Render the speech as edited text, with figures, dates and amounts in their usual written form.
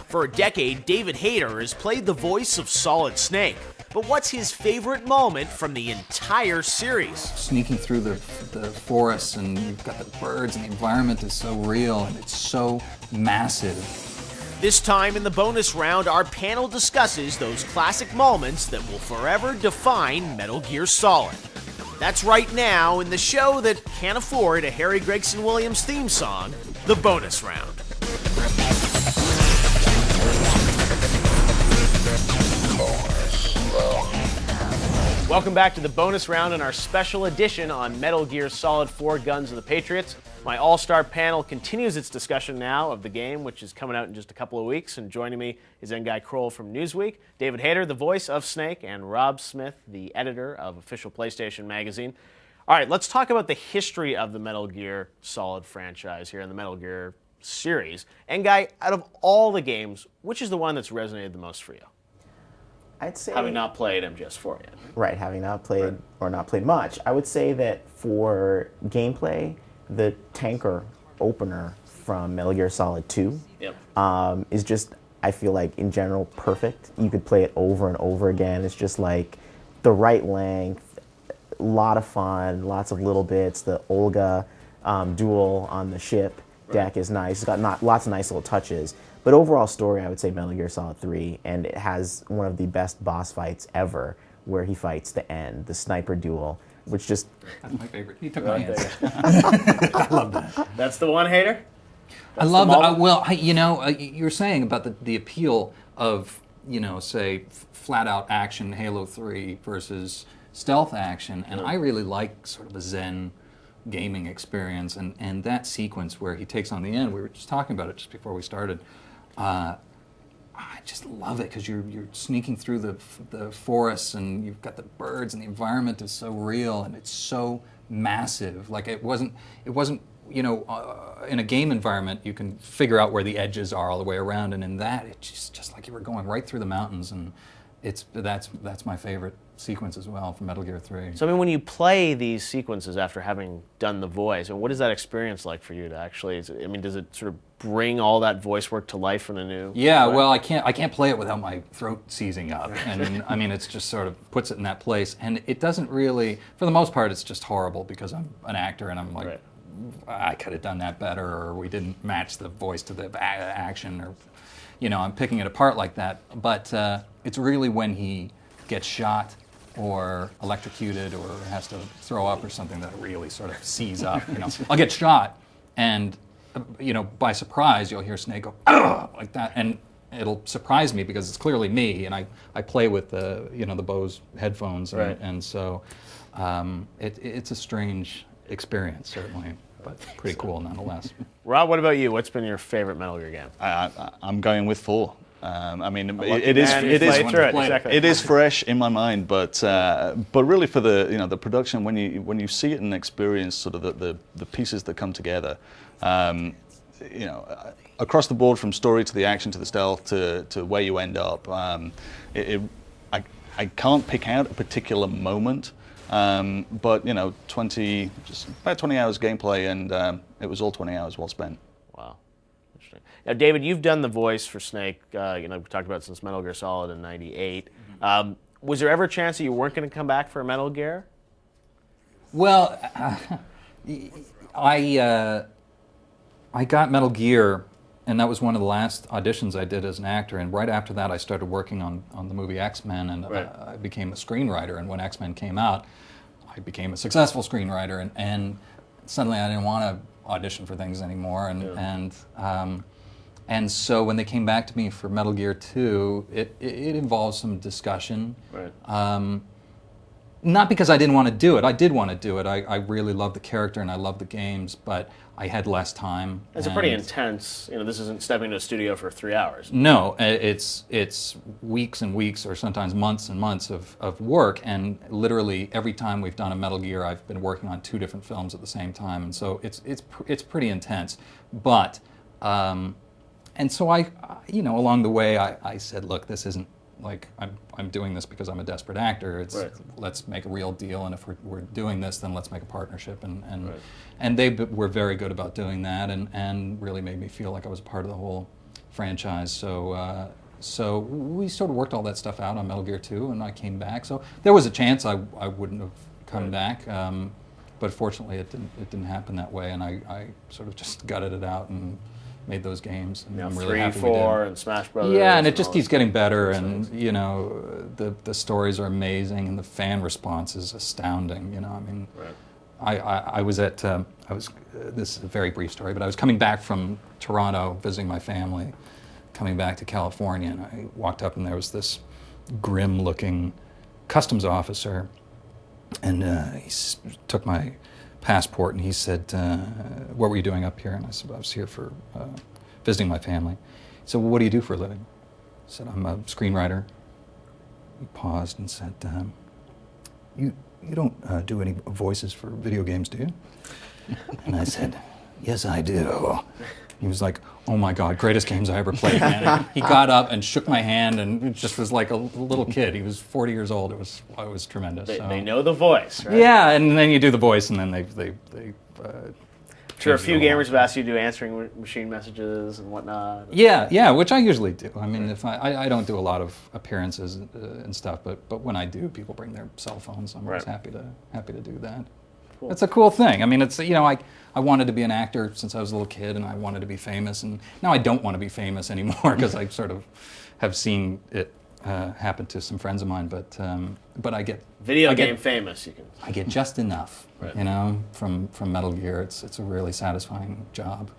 For a decade, David Hayter has played the voice of Solid Snake. But what's his favorite moment from the entire series? Sneaking through the forests, and you've got the birds, and the environment is so real, and it's so massive. This time in the bonus round, our panel discusses those classic moments that will forever define Metal Gear Solid. That's right now in the show that can't afford a Harry Gregson Williams theme song, the bonus round. Welcome back to the bonus round and our special edition on Metal Gear Solid 4 Guns of the Patriots. My all-star panel continues its discussion now of the game, which is coming out in just a couple of weeks. And joining me is then Guy Croal from Newsweek, David Hayter, the voice of Snake, and Rob Smith, the editor of Official PlayStation Magazine. All right, let's talk about the history of the Metal Gear Solid franchise here in the Metal Gear series. And Guy, out of all the games, which is the one that's resonated the most for you? I'd say, having not played MGS4 yet. Right, having not played or not played much. I would say that for gameplay, the tanker opener from Metal Gear Solid 2 is just, I feel like, in general, perfect. You could play it over and over again. It's just like the right length, a lot of fun, lots of little bits. The Olga duel on the ship deck is nice. It's got lots of nice little touches. But overall story, I would say Metal Gear Solid 3, and it has one of the best boss fights ever, where he fights the end, the sniper duel, which just... That's my favorite. He took my answer. I love that. That's the one, Hayter? I love that. Well, you were saying about the appeal of, say, flat-out action Halo 3 versus stealth action, and I really like sort of a Zen gaming experience, and that sequence where he takes on the end, we were just talking about it just before we started. I just love it because you're sneaking through the forests, and you've got the birds, and the environment is so real, and it's so massive. Like it wasn't in a game environment you can figure out where the edges are all the way around, and in that it's just like you were going right through the mountains, and that's my favorite sequence as well from Metal Gear 3. So I mean, when you play these sequences after having done the voice, what is that experience like for you to actually? Does it sort of bring all that voice work to life in a new? Yeah, way? well, I can't play it without my throat seizing up, and it's just sort of puts it in that place, and it doesn't really, for the most part, it's just horrible because I'm an actor and I'm like, I could have done that better, or we didn't match the voice to the action, or I'm picking it apart like that. But it's really when he gets shot or electrocuted or has to throw up or something that really sort of seize up. I'll get shot, and by surprise you'll hear Snake go like that, and it'll surprise me because it's clearly me, and I play with the the Bose headphones, and so it's a strange experience certainly, but pretty cool nonetheless. Rob, what about you? What's been your favorite Metal Gear game? I'm going with 4. It is fresh in my mind, but really for the production, when you see it and experience sort of the pieces that come together, across the board, from story to the action to the stealth to where you end up, I can't pick out a particular moment, but about 20 hours gameplay, and it was all 20 hours well spent. Wow. Now, David, you've done the voice for Snake, we talked about it since Metal Gear Solid in '98. Was there ever a chance that you weren't going to come back for a Metal Gear? Well, I got Metal Gear, and that was one of the last auditions I did as an actor, and right after that I started working on the movie X-Men, and I became a screenwriter, and when X-Men came out, I became a successful screenwriter, and suddenly I didn't want to audition for things anymore, and so when they came back to me for Metal Gear 2, it involved some discussion. Not because I didn't want to do it. I did want to do it. I really love the character and I love the games, but I had less time. It's a pretty intense, this isn't stepping into a studio for 3 hours. No, it's weeks and weeks, or sometimes months and months of work, and literally every time we've done a Metal Gear, I've been working on 2 different films at the same time, and so it's pretty intense. But and so I along the way I said, look, this isn't like I'm doing this because I'm a desperate actor. It's let's make a real deal, and if we're doing this, then let's make a partnership. And they were very good about doing that, and really made me feel like I was a part of the whole franchise. So we sort of worked all that stuff out on Metal Gear 2, and I came back. So there was a chance I wouldn't have come back, but fortunately it didn't happen that way, and I sort of just gutted it out and made those games. And I'm really 3, happy 4, we did. and Smash Brothers. Yeah, and it just all keeps this getting better, things. and you know the stories are amazing, and the fan response is astounding. You know, I mean, I was at this is a very brief story, but I was coming back from Toronto visiting my family, coming back to California, and I walked up and there was this grim-looking customs officer, and he took my passport and he said, "What were you doing up here?" And I said, "I was here for visiting my family." He said, "Well, what do you do for a living?" I said, "I'm a screenwriter." He paused and said, "You don't do any voices for video games, do you?" And I said, "Yes, I do." He was like, "Oh my God, greatest games I ever played, man." He got up and shook my hand and just was like a little kid. He was 40 years old. It was tremendous. They know the voice, right? Yeah, and then you do the voice, and then they Sure, a few gamers have asked you to do answering machine messages and whatnot. Yeah, which I usually do. I mean, if I don't do a lot of appearances and stuff, but when I do, people bring their cell phones. I'm always happy to do that. Cool. It's a cool thing. I mean, it's, you know, I wanted to be an actor since I was a little kid, and I wanted to be famous, and now I don't want to be famous anymore because I sort of have seen it happen to some friends of mine. But I get game famous. You can. I get just enough, you know, from Metal Gear. It's a really satisfying job.